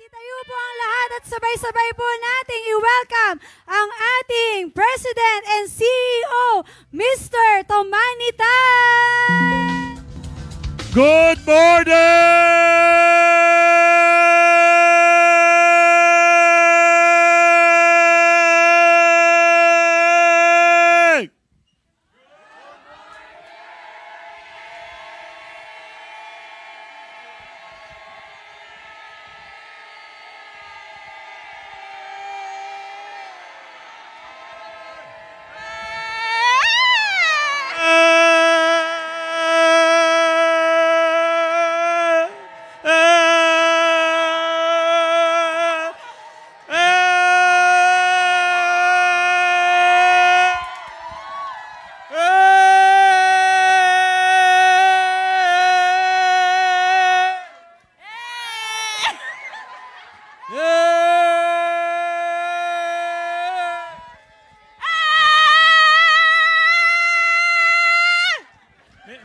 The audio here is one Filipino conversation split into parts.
Magsitayo po ang lahat at sabay-sabay po nating i-welcome ang ating President and CEO, Mr. Tomanitan! Good morning!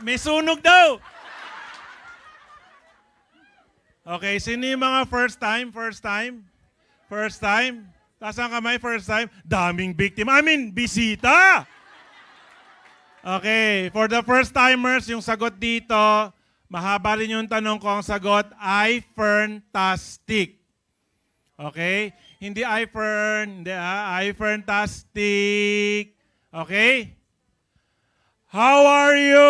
May sunog daw! Okay, sino yung mga first time? First time? First time? Taas ang kamay, first time? Daming biktima. Bisita! Okay, for the first timers, yung sagot dito, mahaba rin yung tanong ko, ang sagot ay Ferntastic. Okay? Hindi ay Fern, hindi ay Ferntastic. Okay? How are you?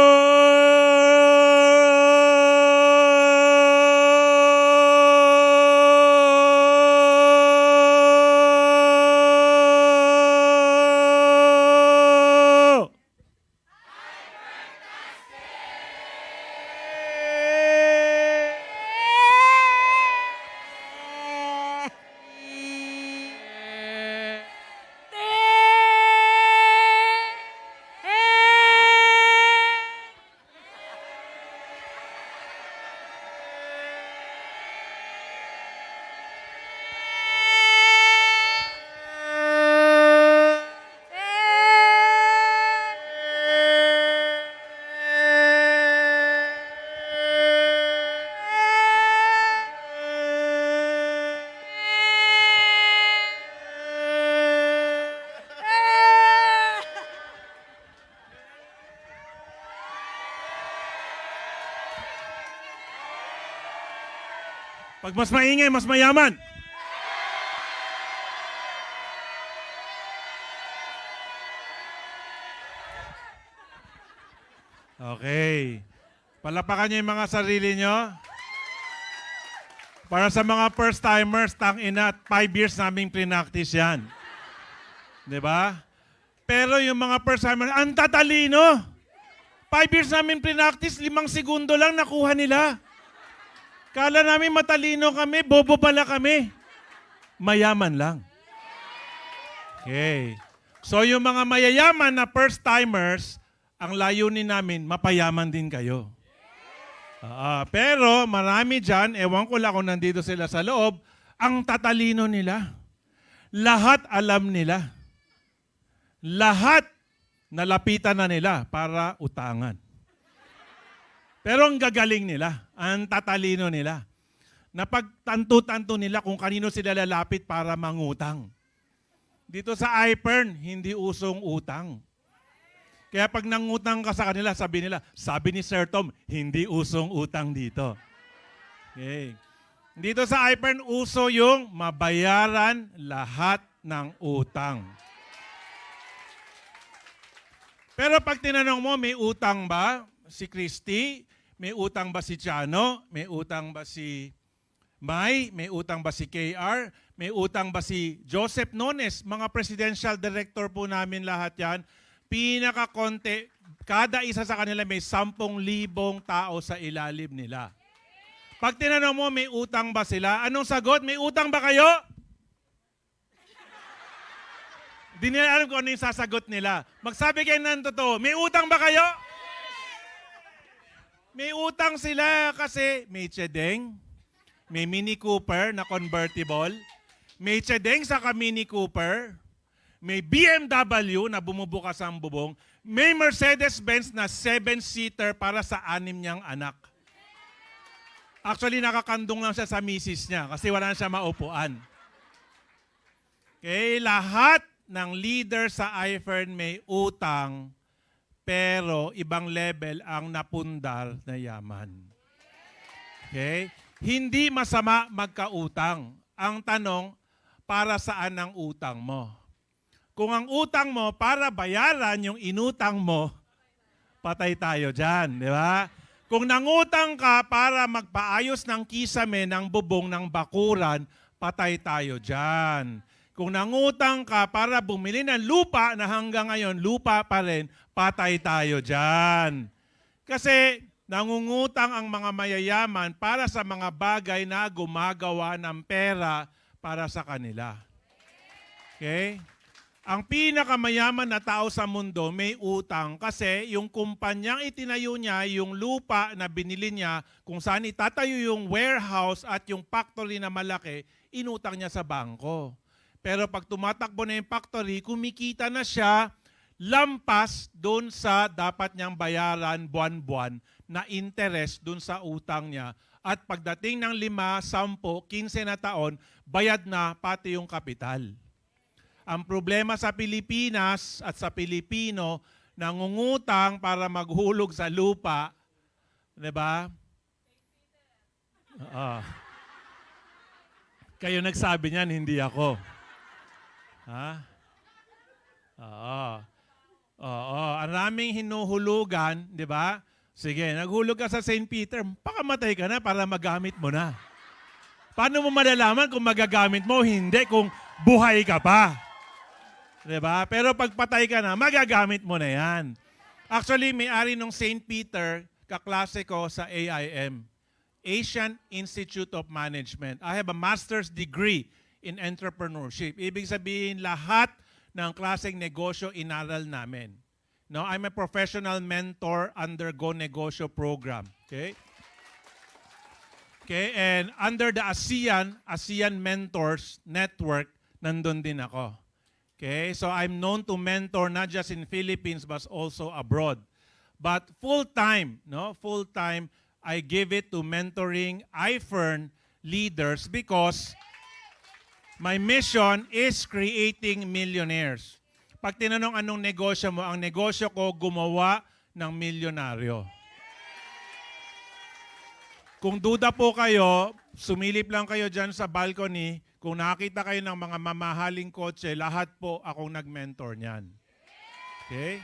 Pag mas maingay, mas mayaman. Okay. Palapakan niyo yung mga sarili niyo. Para sa mga first-timers, tangina, 5 years naming pre-practice yan. Diba? Pero yung mga first-timers, ang tatalino. 5 years namin pre-practice, 5 segundo lang nakuha nila. Kala namin matalino kami, bobo pala kami. Mayaman lang. Okay. So yung mga mayayaman na first-timers, ang layunin namin, mapayaman din kayo. Pero marami dyan, ewan ko lang kung nandito sila sa loob, ang tatalino nila. Lahat alam nila. Lahat nalapitan na nila para utangan. Pero ang gagaling nila, ang tatalino nila, napagtanto-tanto nila kung kanino sila lalapit para mangutang. Dito sa iPern, hindi usong utang. Kaya pag nangutang ka sa kanila, sabi nila, sabi ni Sir Tom, hindi usong utang dito. Okay. Dito sa iPern, uso yung mabayaran lahat ng utang. Pero pag tinanong mo, may utang ba si Christy? May utang ba si Chano? May utang ba si May? May utang ba si KR? May utang ba si Joseph Nones? Mga presidential director po namin lahat yan. Pinakakonti, kada isa sa kanila may 10,000 tao sa ilalim nila. Pag tinanong mo, may utang ba sila? Anong sagot? May utang ba kayo? Di nila alam kung ano yung sasagot nila. Magsabi kayo ng totoo, may utang ba kayo? May utang sila kasi may Chedeng, may Mini Cooper na convertible, may Chedeng saka Mini Cooper, may BMW na bumubukas ang bubong, may Mercedes-Benz na 7-seater para sa 6 niyang anak. Actually, nakakandong lang siya sa misis niya kasi wala na siya maupuan. Okay, lahat ng leader sa iFern may utang, pero ibang level ang napundar na yaman. Okay? Hindi masama magkautang. Ang tanong, para saan ang utang mo? Kung ang utang mo para bayaran yung inutang mo, patay tayo dyan, di ba? Kung nangutang ka para magpaayos ng kisame ng bubong ng bakuran, patay tayo dyan. Kung nangutang ka para bumili ng lupa na hanggang ngayon lupa pa rin, patay tayo dyan. Kasi nangungutang ang mga mayayaman para sa mga bagay na gumagawa ng pera para sa kanila. Okay? Ang pinakamayaman na tao sa mundo may utang kasi yung kumpanyang itinayo niya, yung lupa na binili niya, kung saan itatayo yung warehouse at yung factory na malaki, inutang niya sa bangko. Pero pag tumatakbo na yung factory, kumikita na siya lampas doon sa dapat niyang bayaran buwan-buwan na interest doon sa utang niya. At pagdating ng 5, 10, 15 na taon, bayad na pati yung kapital. Ang problema sa Pilipinas at sa Pilipino, nangungutang para maghulog sa lupa, di ba? Kayo nagsabi niyan, hindi ako. Ha? Oo. Ang raming hinuhulugan, di ba? Sige, naghulog ka sa St. Peter, pakamatay ka na para magamit mo na. Paano mo malalaman kung magagamit mo, hindi kung buhay ka pa? Di ba? Pero pag patay ka na, magagamit mo na yan. Actually, may-ari ng St. Peter, kaklase ko sa AIM, Asian Institute of Management. I have a master's degree in entrepreneurship. Ibig sabihin, lahat ng klaseng negosyo inaral namin. No, I'm a professional mentor under Go Negosyo program. Okay? Okay, and under the ASEAN Mentors Network, nandun din ako. Okay, so I'm known to mentor not just in Philippines but also abroad. But full-time, I give it to mentoring iFern leaders because my mission is creating millionaires. Pag tinanong anong negosyo mo, ang negosyo ko gumawa ng milyonaryo. Kung duda po kayo, sumilip lang kayo dyan sa balcony. Kung nakakita kayo ng mga mamahaling kotse, lahat po akong nag-mentor niyan. Okay?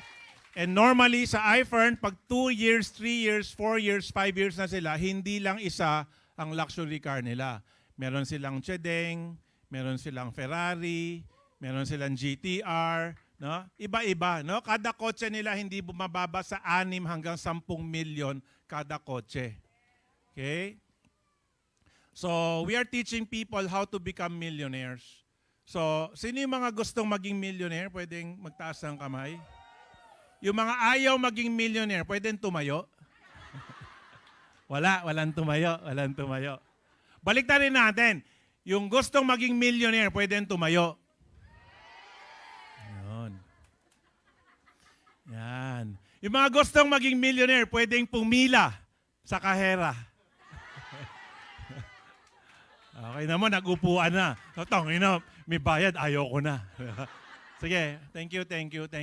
And normally sa iFern, pag 2 years, 3 years, 4 years, 5 years na sila, hindi lang isa ang luxury car nila. Meron silang Chedeng, meron silang Ferrari, meron silang GTR, no? Iba-iba, no? Kada kotse nila hindi bumababa sa 6 hanggang 10 milyon kada kotse. Okay? So, we are teaching people how to become millionaires. So, sino yung mga gustong maging millionaire? Pwedeng magtaas ng kamay. Yung mga ayaw maging millionaire, pwedeng tumayo? Walang tumayo. Baliktarin natin. Yung gustong maging millionaire, pwedeng tumayo. Yan. Yung mga gustong maging millionaire, pwedeng pumila sa kahera. Okay naman, nag-upuan na. May bayad, ayoko na. Sige, thank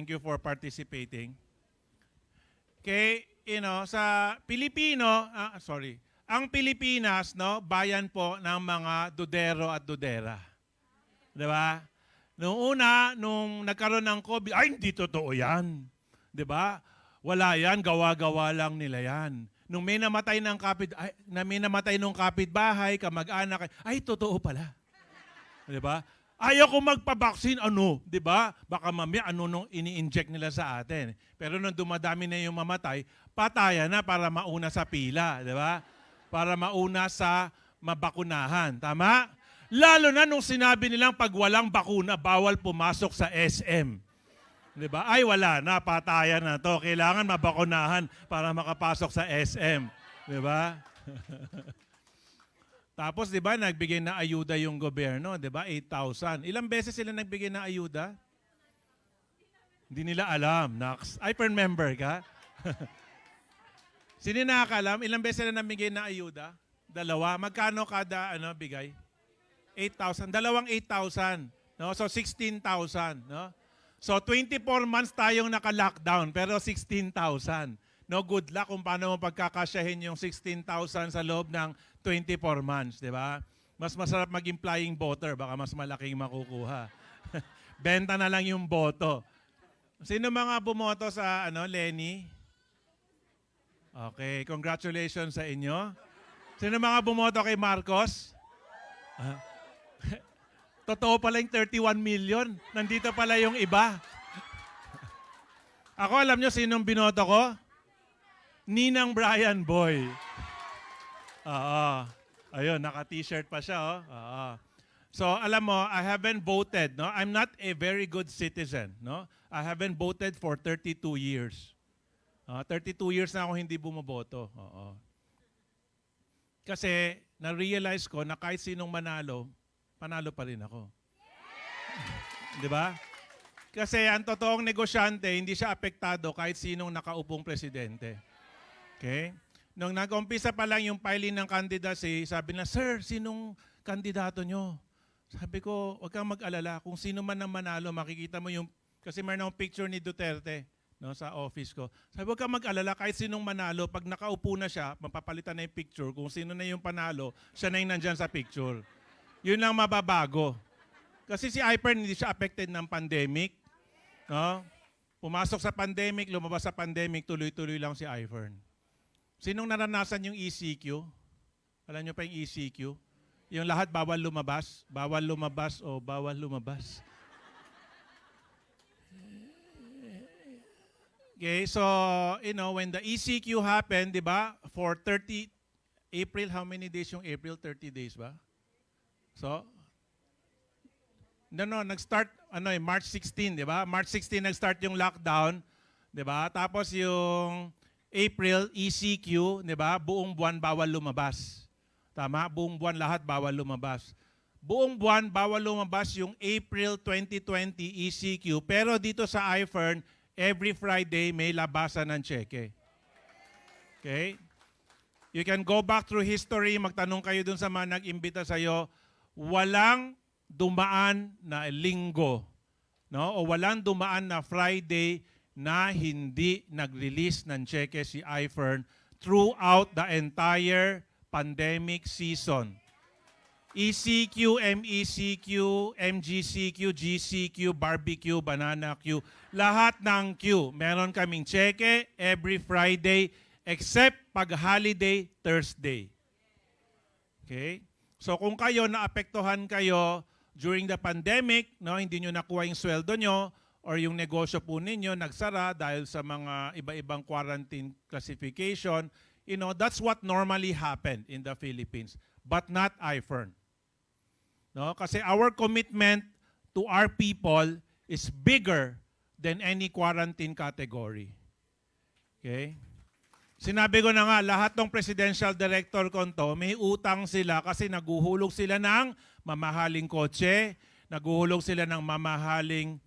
you for participating. Okay, sa Pilipino, ang Pilipinas, bayan po ng mga dudero at dudera. Di ba? Noong una, nung nagkaroon ng COVID, ay, hindi totoo yan. Di ba? Wala yan, gawa-gawa lang nila yan. Nung may namatay nung kapitbahay, kamag-anak, ay, totoo pala. Di ba? Ayaw ko magpabaksin, di ba? Baka mamaya nung ini-inject nila sa atin. Pero nung dumadami na yung mamatay, patayan na para mauna sa pila, di ba? Para mauna sa mabakunahan. Tama? Lalo na nung sinabi nilang pag walang bakuna, bawal pumasok sa SM. Di ba? Ay, wala na, patayan na to. Kailangan mabakunahan para makapasok sa SM. Di ba? Tapos, di ba, nagbigay na ayuda yung gobyerno, di ba? 8,000. Ilang beses sila nagbigay na ayuda? Hindi nila alam. iFern member ka? Sino nakakalam? Ilang beses sila nagbigay na ayuda? Dalawa. Magkano kada bigay? 8,000. Dalawang 8,000. No? So 16,000. No? So 24 months tayong naka-lockdown pero 16,000. No, good luck kung paano mo pagkakasyahin yung 16,000 sa loob ng 24 months, di ba? Mas masarap maging flying voter, baka mas malaking makukuha. Benta na lang yung boto. Sino mga bumoto sa Lenny? Okay, congratulations sa inyo. Sino mga bumoto kay Marcos? Totoo pala yung 31 million. Nandito pala yung iba. Ako, alam nyo sinong binoto ko? Ninang Brian Boy. Oo. Ayun, naka-t-shirt pa siya. Oh. Oo. So, alam mo, I haven't voted. No? I'm not a very good citizen. No? I haven't voted for 32 years. 32 years na ako hindi bumoboto. Oo. Kasi, na-realize ko na kahit sinong manalo, panalo pa rin ako. Di ba? Kasi ang totoong negosyante, hindi siya apektado kahit sinong nakaupong presidente. Okay? Nung nag-umpisa pa lang yung filing ng candidacy, sabi na, "Sir, sinong kandidato nyo?" Sabi ko, "Huwag kang mag-alala. Kung sino man ang manalo, makikita mo yung..." Kasi mayroon akong picture ni Duterte sa office ko. Sabi, "Huwag kang mag-alala. Kahit sinong manalo, pag nakaupo na siya, mapapalitan na yung picture. Kung sino na yung panalo, siya na yung nandyan sa picture." Yun lang mababago. Kasi si Ipern hindi siya affected ng pandemic. No? Pumasok sa pandemic, lumabas sa pandemic, tuloy-tuloy lang si Ipern. Sinong naranasan yung ECQ? Alam nyo pa yung ECQ? Yung lahat bawal lumabas o bawal lumabas. Okay, so, when the ECQ happened, di ba, for 30, April, how many days yung April? 30 days ba? So, nag-start, March 16, di ba? March 16 nag-start yung lockdown, di ba? Tapos yung April, ECQ, di ba? Buong buwan bawal lumabas. Tama? Buong buwan lahat bawal lumabas. Buong buwan bawal lumabas yung April 2020 ECQ. Pero dito sa iFern, every Friday may labasan ng cheque. Okay? You can go back through history, magtanong kayo dun sa mga nag-imbita sa'yo, walang dumaan na linggo, no? O walang dumaan na Friday na hindi nag-release ng cheque si iFern throughout the entire pandemic season. ECQ, MECQ, MGCQ, GCQ, barbecue, banana Q, lahat ng Q. Meron kaming cheque every Friday except pag holiday Thursday. Okay? So kung kayo naapektuhan kayo during the pandemic, no, hindi nyo nakuha yung sweldo nyo, or yung negosyo po ninyo nagsara dahil sa mga iba-ibang quarantine classification, that's what normally happened in the Philippines, but not iFern. No? Kasi our commitment to our people is bigger than any quarantine category. Okay? Sinabi ko na nga, lahat ng presidential director ko to, may utang sila kasi naguhulog sila ng mamahaling kotse, naguhulog sila ng mamahaling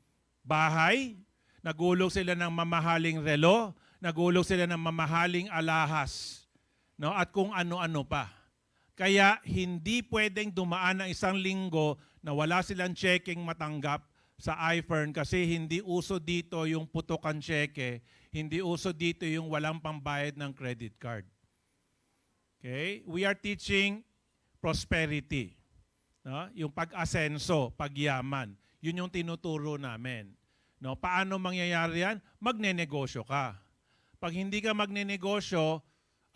bahay, naguhulog sila ng mamahaling relo, naguhulog sila ng mamahaling alahas, no? At kung ano-ano pa. Kaya hindi pwedeng dumaan ng isang linggo na wala silang checking matanggap sa iFern kasi hindi uso dito yung putukan cheque, hindi uso dito yung walang pambayad ng credit card. Okay? We are teaching prosperity. No? Yung pag-asenso, pagyaman. Yun yung tinuturo namin. No? Paano mangyayari yan? Magnenegosyo ka. Pag hindi ka magnenegosyo,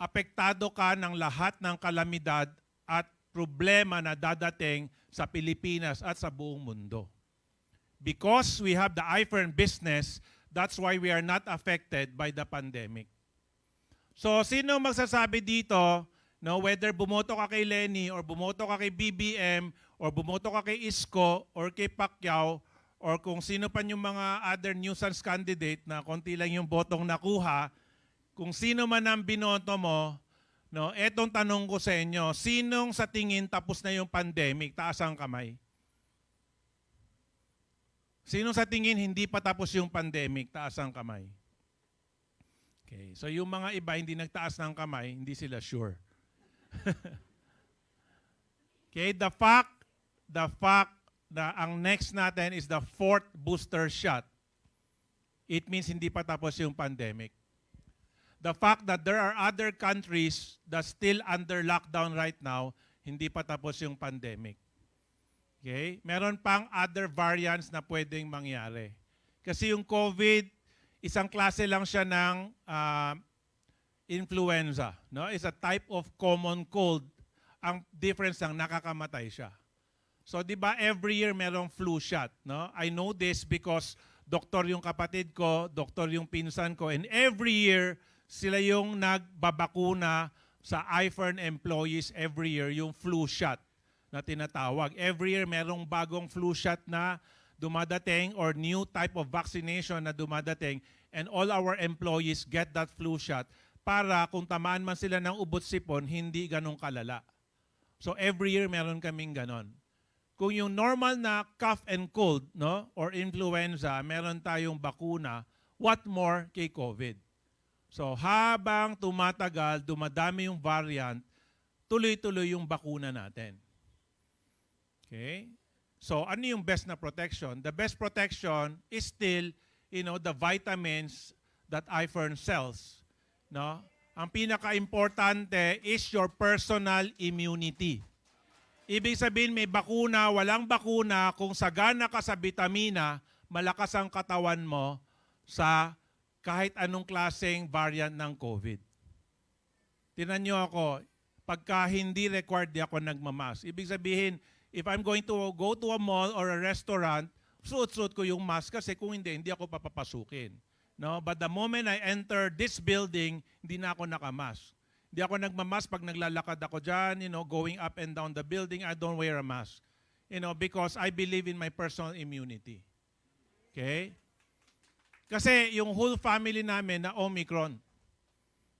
apektado ka ng lahat ng kalamidad at problema na dadating sa Pilipinas at sa buong mundo. Because we have the iFern business, that's why we are not affected by the pandemic. So, sino magsasabi dito, no, whether bumoto ka kay Lenny or bumoto ka kay BBM or bumoto ka kay Isko or kay Pacquiao or kung sino pa yung mga other nuisance candidate na konti lang yung botong nakuha, kung sino man ang binoto mo, no, etong tanong ko sa inyo, sinong sa tingin tapos na yung pandemic? Taas ang kamay. Sinong sa tingin hindi pa tapos yung pandemic? Taas ang kamay. Okay, so yung mga iba hindi nagtaas ng kamay, hindi sila sure. Okay, the fact na ang next natin is the 4th booster shot, it means hindi pa tapos yung pandemic. The fact that there are other countries that still under lockdown right now, hindi pa tapos yung pandemic. Okay? Meron pang other variants na pwedeng mangyari. Kasi yung COVID, isang klase lang siya ng influenza. No? It's a type of common cold. Ang difference lang, nakakamatay siya. So, di ba, every year merong flu shot. No? I know this because doktor yung kapatid ko, doktor yung pinsan ko, and every year, sila yung nagbabakuna sa IFERN employees every year, yung flu shot na tinatawag. Every year, merong bagong flu shot na dumadating or new type of vaccination na dumadating, and all our employees get that flu shot para kung tamaan man sila ng ubot-sipon, hindi ganong kalala. So every year meron kaming ganon. Kung yung normal na cough and cold, no, or influenza, meron tayong bakuna, what more kay COVID? So habang tumatagal, dumadami yung variant, tuloy-tuloy yung bakuna natin. Okay? So ano yung best na protection? The best protection is still, the vitamins that IFERN sells. No? Ang pinaka-importante is your personal immunity. Ibig sabihin may bakuna, walang bakuna, kung sagana ka sa vitamina, malakas ang katawan mo sa kahit anong klaseng variant ng COVID. Tingnan nyo ako, pagka hindi required, di ako nagmamask. Ibig sabihin, if I'm going to go to a mall or a restaurant, suot-suot ko yung mask kasi kung hindi ako papapasukin. No? But the moment I enter this building, hindi na ako nakamask. Hindi ako nagmamask pag naglalakad ako dyan, going up and down the building, I don't wear a mask. Because I believe in my personal immunity. Okay? Kasi yung whole family namin na Omicron,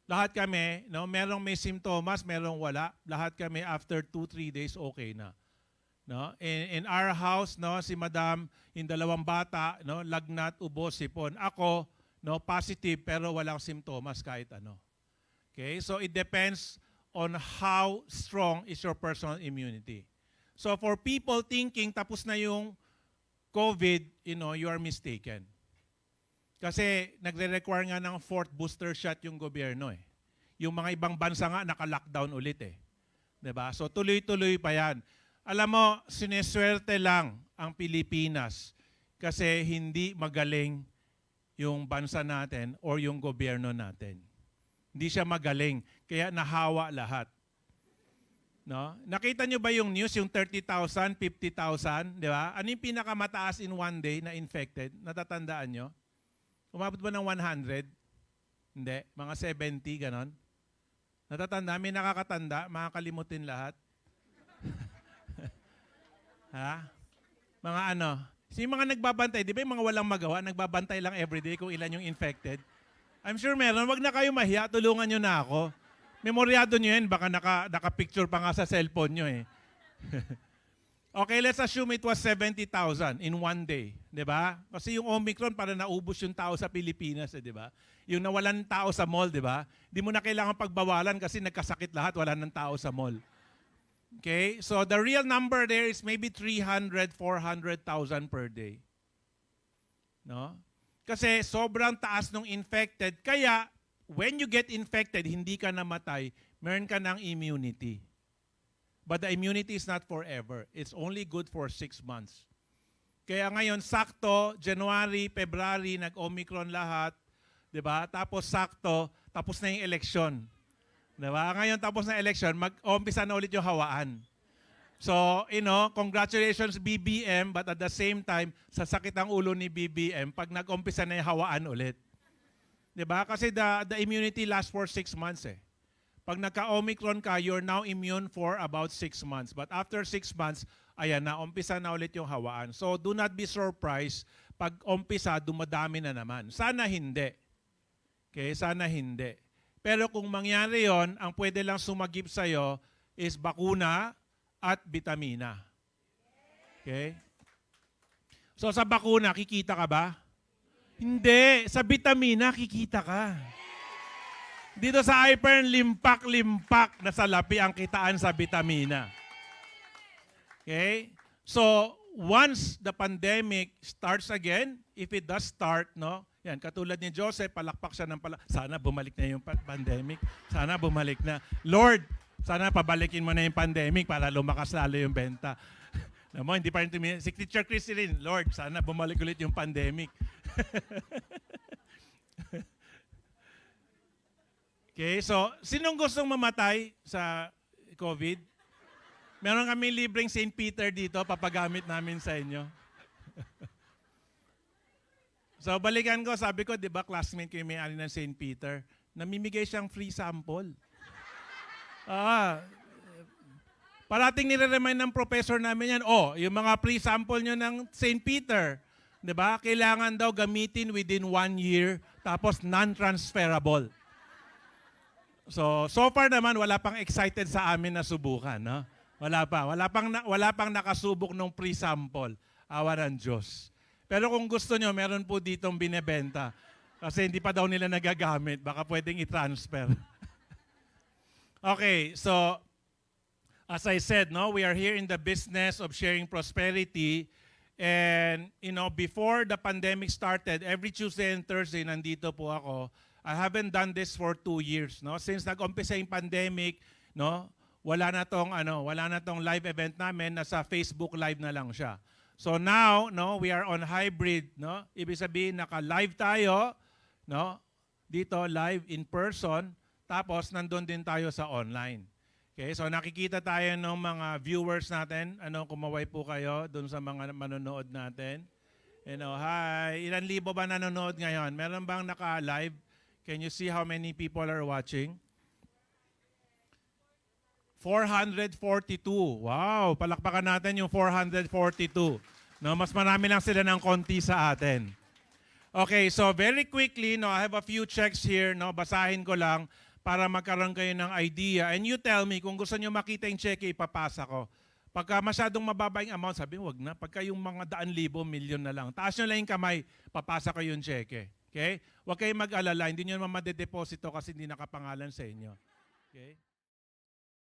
lahat kami, merong may simptomas, merong wala. Lahat kami after 2-3 days, okay na. No? In our house, si Madam, yung 2 bata, lagnat, ubo, sipon. Ako, positive pero walang simptomas kahit ano. Okay? So it depends on how strong is your personal immunity. So for people thinking tapos na yung COVID, you are mistaken. Kasi nagre-require nga ng 4th booster shot yung gobyerno eh. Yung mga ibang bansa nga naka-lockdown ulit eh. 'Di ba? So tuloy-tuloy pa yan. Alam mo, sineswerte lang ang Pilipinas kasi hindi magaling yung bansa natin or yung gobyerno natin. Hindi siya magaling, kaya nahawa lahat. No? Nakita nyo ba yung news, yung 30,000, 50,000, di ba? Ano yung pinakamataas in one day na infected? Natatandaan nyo? Umabot ba ng 100? Hindi, mga 70, ganon. Natatanda, may nakakatanda, makakalimutin lahat. Ha? Mga ano? Yung mga nagbabantay, di ba yung mga walang magawa, nagbabantay lang everyday kung ilan yung infected? I'm sure meron. Wag na kayo mahiya, tulungan nyo na ako. Memoryado nyo yan, baka naka-picture pa nga sa cellphone nyo eh. Okay, let's assume it was 70,000 in one day. Di ba? Kasi yung Omicron, para naubos yung tao sa Pilipinas, di ba? Yung nawalan tao sa mall, di ba? Di mo na kailangan pagbawalan kasi nagkasakit lahat, wala ng tao sa mall. Okay? So the real number there is maybe 300, 400,000 per day. No? Kasi sobrang taas ng infected. Kaya, when you get infected, hindi ka namatay, meron ka ng immunity. But the immunity is not forever. It's only good for 6 months. Kaya ngayon, sakto, January, February, nag-Omicron lahat. Diba? Tapos sakto, tapos na yung eleksyon. Diba? Ngayon, tapos na election, mag-umpisa na ulit yung hawaan. So, congratulations BBM, but at the same time, sasakit ang ulo ni BBM pag nag-umpisa na yung hawaan ulit. Diba? Kasi the immunity lasts for 6 months eh. Pag nagka-Omicron ka, you're now immune for about 6 months. But after 6 months, ayan na, umpisa na ulit yung hawaan. So, do not be surprised pag umpisa, dumadami na naman. Sana hindi. Okay? Sana hindi. Pero kung mangyari yon, ang pwede lang sumagip sa'yo is bakuna at bitamina. Okay? So sa bakuna, kikita ka ba? Hindi. Sa bitamina, kikita ka. Dito sa IFERN, limpak-limpak na salapi ang kitaan sa bitamina. Okay? So, once the pandemic starts again, if it does start, no? Yan, katulad ni Joseph, palakpak siya ng sana bumalik na yung pandemic. Sana bumalik na. Lord, sana pabalikin mo na yung pandemic para lumakas lalo yung benta. Alam mo, hindi pa rin si Teacher Christy rin, Lord, sana bumalik ulit yung pandemic. Okay, so, sinong gustong mamatay sa COVID? Meron kami libreng St. Peter dito, papagamit namin sa inyo. So, balikan ko, sabi ko, di ba, classmate ko yung may-ari ng St. Peter, namimigay siyang free sample. Parating nire-remind ng professor namin yan, yung mga free sample nyo ng St. Peter, di ba, kailangan daw gamitin within 1 year, tapos non-transferable. So far naman, wala pang excited sa amin na subukan, no? Wala pang nakasubok ng free sample. Awa ng Diyos. Pero kung gusto nyo, meron po ditong binebenta. Kasi hindi pa daw nila nagagamit. Baka pwedeng i-transfer. Okay, so as I said, no, we are here in the business of sharing prosperity. And, before the pandemic started, every Tuesday and Thursday, nandito po ako. I haven't done this for 2 years, no? Since nag-umpisa yung pandemic, no, wala na tong live event namin, nasa Facebook live na lang siya. So now, no, we are on hybrid, no? Ibig sabihin naka-live tayo, no? Dito live in person, tapos nandun din tayo sa online. Okay, so nakikita tayo ng mga viewers natin. Kumaway po kayo dun sa mga manonood natin. Hi. Ilan libo ba nanonood ngayon? Meron bang naka-live? Can you see how many people are watching? 442. Wow, palakpakan natin yung 442. No, mas marami lang sila ng konti sa atin. Okay, so very quickly, no, I have a few checks here, no, basahin ko lang para magkaroon kayo ng idea. And you tell me, kung gusto nyo makita yung check, ipapasa ko. Pagka masyadong mababa yung amount, sabi wag na. Pagka yung mga 100,000, milyon na lang. Taas nyo lang yung kamay, papasa ko yung check. Okay? Huwag kayong mag-alala, hindi nyo naman madedeposito kasi hindi nakapangalan sa inyo. Okay?